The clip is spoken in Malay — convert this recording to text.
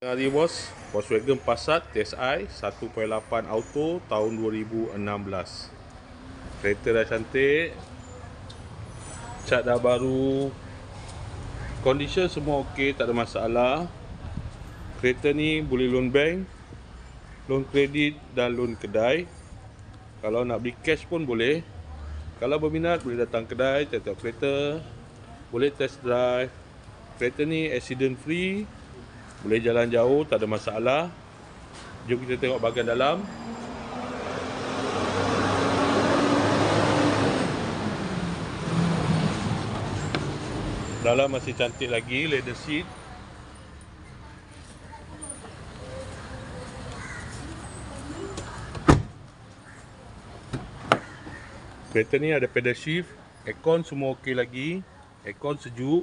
Hari bos, Volkswagen Passat TSI 1.8 Auto tahun 2016. Kereta dah cantik, cat dah baru, condition semua okey, tak ada masalah. Kereta ni boleh loan bank, loan kredit dan loan kedai. Kalau nak beli cash pun boleh. Kalau berminat boleh datang kedai, tengok kereta, boleh test drive. Kereta ni accident free, boleh jalan jauh, tak ada masalah. Jom kita tengok bahagian dalam. Dalam masih cantik lagi, leather seat. Kereta ni ada pedal shift, aircon semua okey lagi, aircon sejuk.